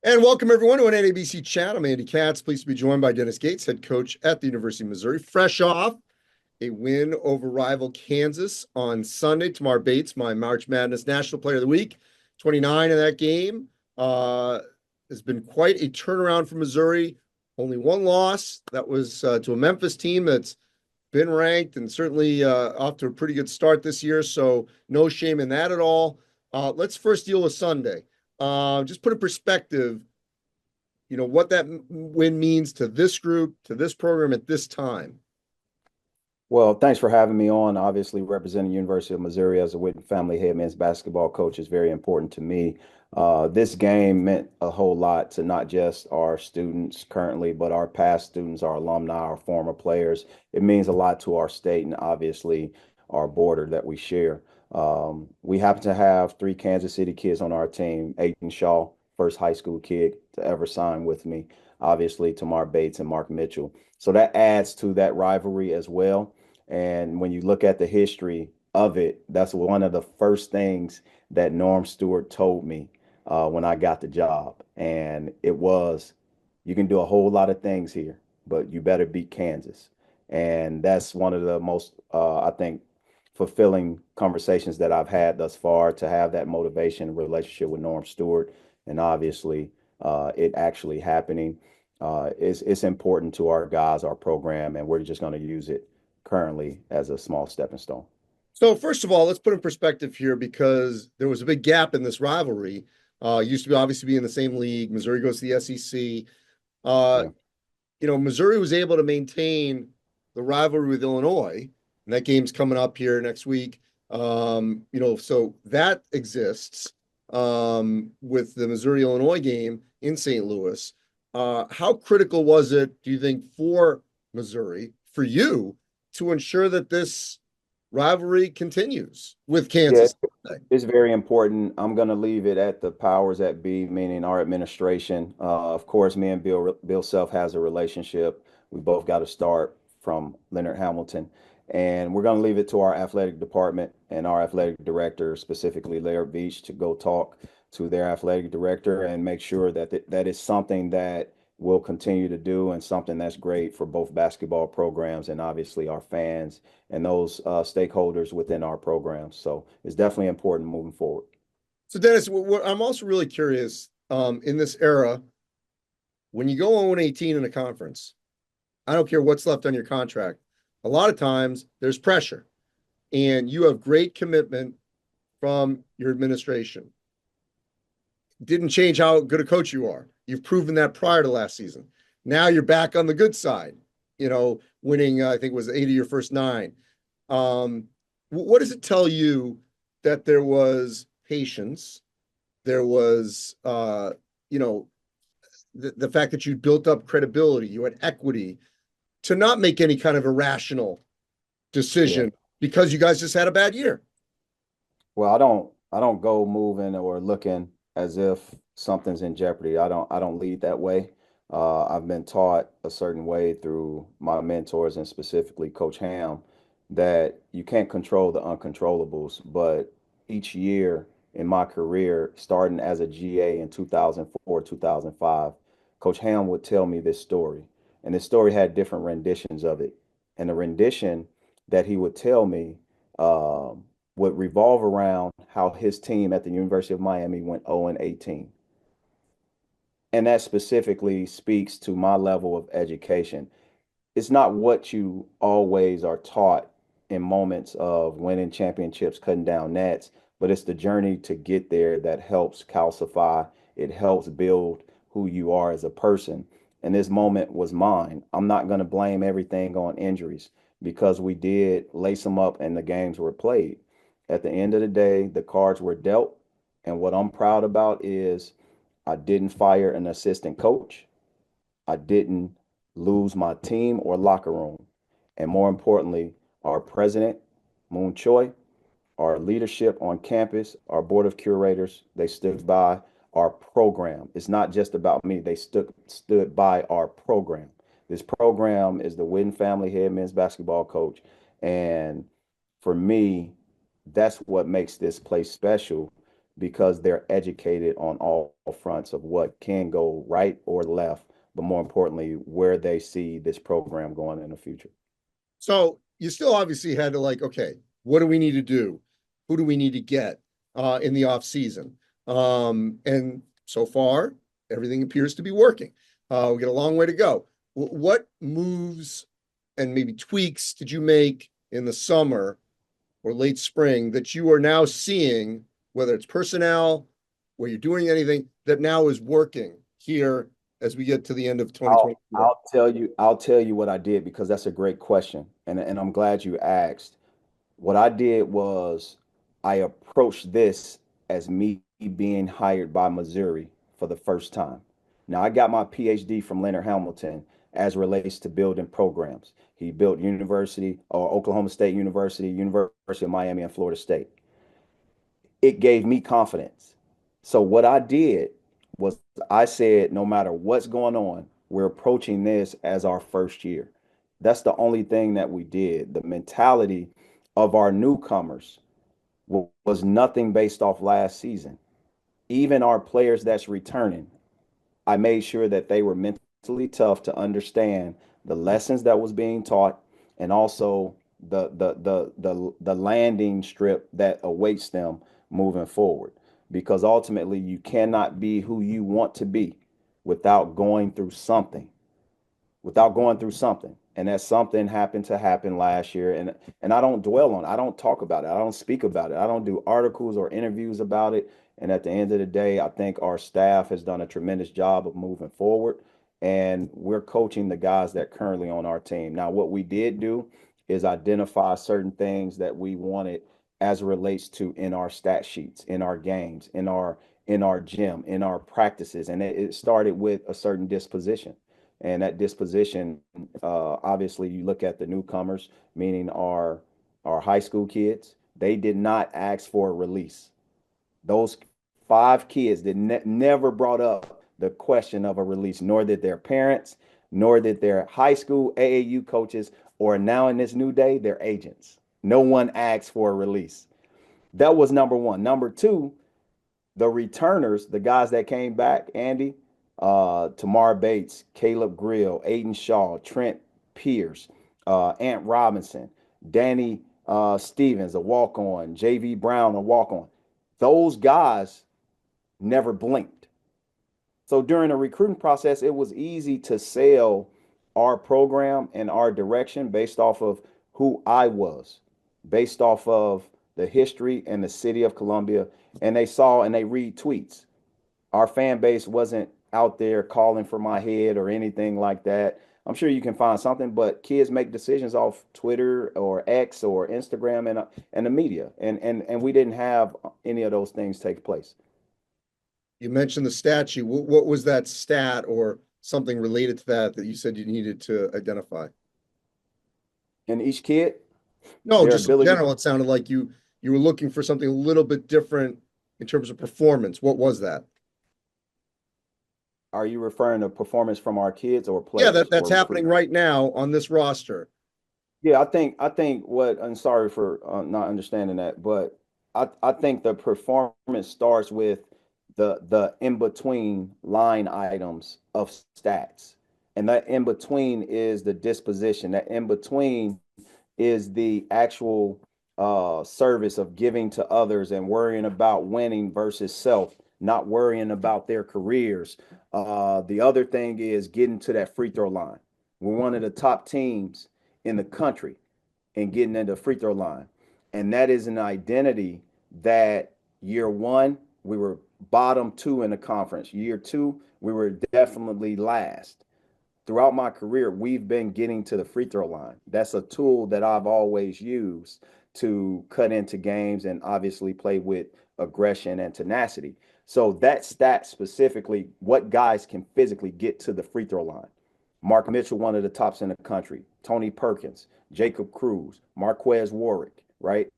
And welcome everyone to an NABC chat. I'm Andy Katz. Pleased to be joined by Dennis Gates, head coach at the University of Missouri. Fresh off a win over rival Kansas on Sunday. Tamar Bates, my March Madness National Player of the Week, 29 in that game. Has been quite a turnaround for Missouri. Only one loss. That was to a Memphis team that's been ranked and certainly off to a pretty good start this year. So no shame in that at all. Let's first deal with Sunday. Just put in perspective, what that win means to this group, to this program at this time. Well, thanks for having me on. Obviously, representing University of Missouri as a Witten family head men's basketball coach is very important to me. This game meant a whole lot to not just our students currently, but our past students, our alumni, our former players. It means a lot to our state and obviously our border that we share. We happen to have three Kansas City kids on our team. Aiden Shaw, first high school kid to ever sign with me. Obviously, Tamar Bates and Mark Mitchell. So that adds to that rivalry as well. And when you look at the history of it, that's one of the first things that Norm Stewart told me when I got the job. And it was, you can do a whole lot of things here, but you better beat Kansas. And that's one of the most, I think, fulfilling conversations that I've had thus far, to have that motivation and relationship with Norm Stewart. And obviously, it actually happening. It's important to our guys, our program, and we're just going to use it currently as a small stepping stone. So first of all, let's put in perspective here because there was a big gap in this rivalry. Used to be obviously be in the same league. Missouri goes to the SEC. Yeah. Missouri was able to maintain the rivalry with Illinois, and that game's coming up here next week. So that exists with the Missouri-Illinois game in St. Louis. How critical was it, do you think, for Missouri, for you, to ensure that this rivalry continues with Yeah, Kansas? it's very important. I'm going to leave it at the powers that be, meaning our administration. Of course, me and Bill Self has a relationship. We both got to start from Leonard Hamilton. And we're going to leave it to our athletic department and our athletic director, specifically Larry Beach, to go talk to their athletic director and make sure that that is something that we'll continue to do and something that's great for both basketball programs and obviously our fans and those stakeholders within our programs. So it's definitely important moving forward. So, Dennis, I'm also really curious in this era, when you go 0-18 in a conference, I don't care what's left on your contract. A lot of times there's pressure, and you have great commitment from your administration. Didn't change how good a coach you are. You've proven that prior to last season. Now you're back on the good side, winning, I think it was 8 of your first 9. What does it tell you that there was patience? There was, the fact that you built up credibility, you had equity to not make any kind of irrational Yeah. decision because you guys just had a bad year. Well, I don't go moving or looking as if something's in jeopardy. I don't lead that way. I've been taught a certain way through my mentors and specifically Coach Ham that you can't control the uncontrollables. But each year in my career, starting as a GA in 2004, 2005, Coach Ham would tell me this story. And this story had different renditions of it. And the rendition that he would tell me would revolve around how his team at the University of Miami went 0-18. And that specifically speaks to my level of education. It's not what you always are taught in moments of winning championships, cutting down nets, but it's the journey to get there that helps calcify. It helps build who you are as a person. And this moment was mine. I'm not going to blame everything on injuries because we did lace them up and the games were played. At the end of the day, the cards were dealt. And what I'm proud about is I didn't fire an assistant coach. I didn't lose my team or locker room. And more importantly, our president, Moon Choi, our leadership on campus, our board of curators, they stood by our program. It's not just about me. They stood by our program. This program is the Witten family head men's basketball coach. And for me, that's what makes this place special because they're educated on all fronts of what can go right or left, but more importantly, where they see this program going in the future. So you still obviously had to like, okay, what do we need to do? Who do we need to get in the off season? And so far, everything appears to be working. We got a long way to go. What moves and maybe tweaks did you make in the summer or late spring that you are now seeing, whether it's personnel, where you're doing anything that now is working here as we get to the end of I'll 2024? I'll tell you what I did because that's a great question, and I'm glad you asked. What I did was I approached this as me being hired by Missouri for the first time. Now I got my PhD from Leonard Hamilton as relates to building programs. He built University or Oklahoma State University, University of Miami, and Florida State. It gave me confidence. So what I did was I said, no matter what's going on, we're approaching this as our first year. That's the only thing that we did. The mentality of our newcomers was nothing based off last season. Even our players that's returning, I made sure that they were mentally tough to understand the lessons that was being taught and also the landing strip that awaits them moving forward. Because ultimately you cannot be who you want to be without going through something without going through something. And that something happened to happen last year. And I don't dwell on it. I don't talk about it. I don't speak about it. I don't do articles or interviews about it. And at the end of the day, I think our staff has done a tremendous job of moving forward. And we're coaching the guys that currently on our team. Now, what we did do is identify certain things that we wanted as it relates to in our stat sheets, in our games, in our gym, in our practices. And it started with a certain disposition. And that disposition, obviously, you look at the newcomers, meaning our high school kids. They did not ask for a release. Those five kids did never brought up the question of a release, nor did their parents, nor did their high school AAU coaches, or now in this new day, their agents. No one asked for a release. That was number one. Number two, the returners, the guys that came back, Andy, Tamar Bates, Caleb Grill, Aiden Shaw, Trent Pierce, Ant Robinson, Danny Stevens, a walk on, JV Brown, a walk on. Those guys never blinked. So during the recruiting process, it was easy to sell our program and our direction based off of who I was, based off of the history and the city of Columbia. And they saw and they read tweets. Our fan base wasn't out there calling for my head or anything like that. I'm sure you can find something, but kids make decisions off Twitter or X or Instagram and the media, and we didn't have any of those things take place. You mentioned the statue. What was that stat or something related to that that you said you needed to identify? And each kid, No, their just in ability. general, it sounded like you were looking for something a little bit different in terms of performance. What was that? Are you referring to performance from our kids or Yeah, players that's or happening recruits? right now on this roster. Yeah, I think what, I'm sorry for not understanding that, but I think the performance starts with the in between line items of stats. And that in between is the disposition. That in between is the actual service of giving to others and worrying about winning versus self, not worrying about their careers. The other thing is getting to that free throw line. We're one of the top teams in the country and getting into free throw line. And that is an identity that year one, we were bottom two in the conference. Year two, we were definitely last. Throughout my career, we've been getting to the free throw line. That's a tool that I've always used to cut into games and obviously play with aggression and tenacity. So that stat specifically, what guys can physically get to the free throw line. Mark Mitchell, one of the tops in the country. Tony Perkins, Jacob Cruz, Marquez Warwick, right?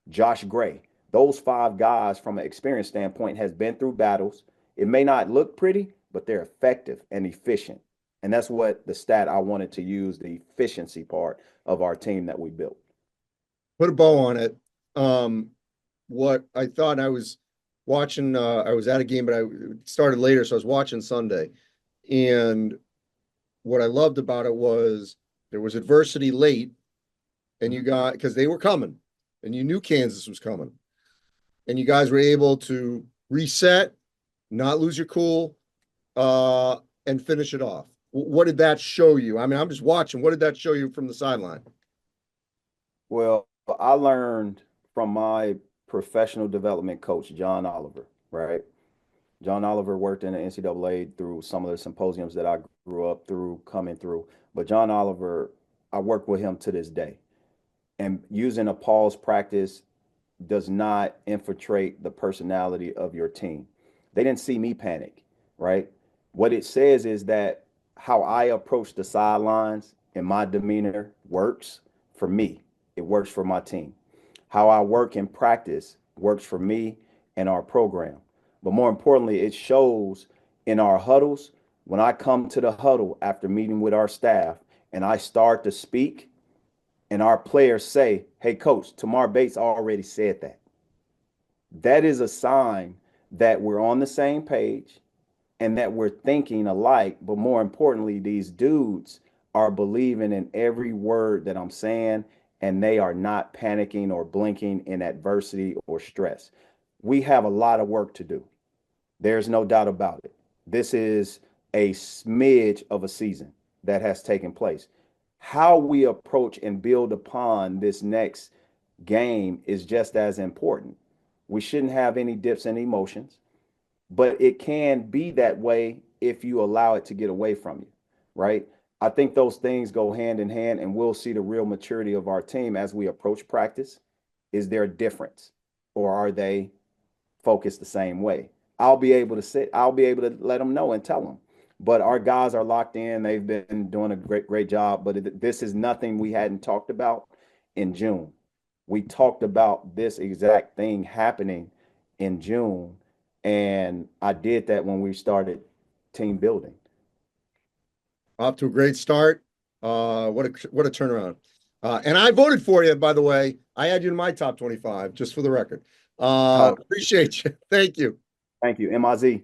Josh Gray. Those five guys, from an experience standpoint, has been through battles. It may not look pretty, but they're effective and efficient. And that's what the stat I wanted to use, the efficiency part of our team that we built. Put a bow on it. What I thought I was watching. I was at a game, but I started later, so I was watching Sunday. And what I loved about it was there was adversity late, and you got because they were coming, and you knew Kansas was coming, and you guys were able to reset, not lose your cool, and finish it off. What did that show you? I mean, I'm just watching. What did that show you from the sideline? Well, I learned from my professional development coach, John Oliver, right? John Oliver worked in the NCAA through some of the symposiums that I grew up through, coming through. But John Oliver, I work with him to this day. And using a pause practice does not infiltrate the personality of your team. They didn't see me panic, right? What it says is that how I approach the sidelines and my demeanor works for me. It works for my team. How I work in practice works for me and our program. But more importantly, it shows in our huddles. When I come to the huddle after meeting with our staff and I start to speak, and our players say, "Hey, coach, Tamar Bates already said that." That is a sign that we're on the same page and that we're thinking alike. But more importantly, these dudes are believing in every word that I'm saying, and they are not panicking or blinking in adversity or stress. We have a lot of work to do. There's no doubt about it. This is a smidge of a season that has taken place. How we approach and build upon this next game is just as important. We shouldn't have any dips in emotions, but it can be that way if you allow it to get away from you, right? I think those things go hand in hand, and we'll see the real maturity of our team as we approach practice. Is there a difference, or are they focused the same way? I'll be able to let them know and tell them. But our guys are locked in. They've been doing a great job. But this is nothing we hadn't talked about in June. We talked about this exact thing happening in June, and I did that when we started team building. Off to a great start. What a turnaround. And I voted for you, by the way. I had you in my top 25, just for the record. Oh, Appreciate you. Thank you. thank you, MIZ.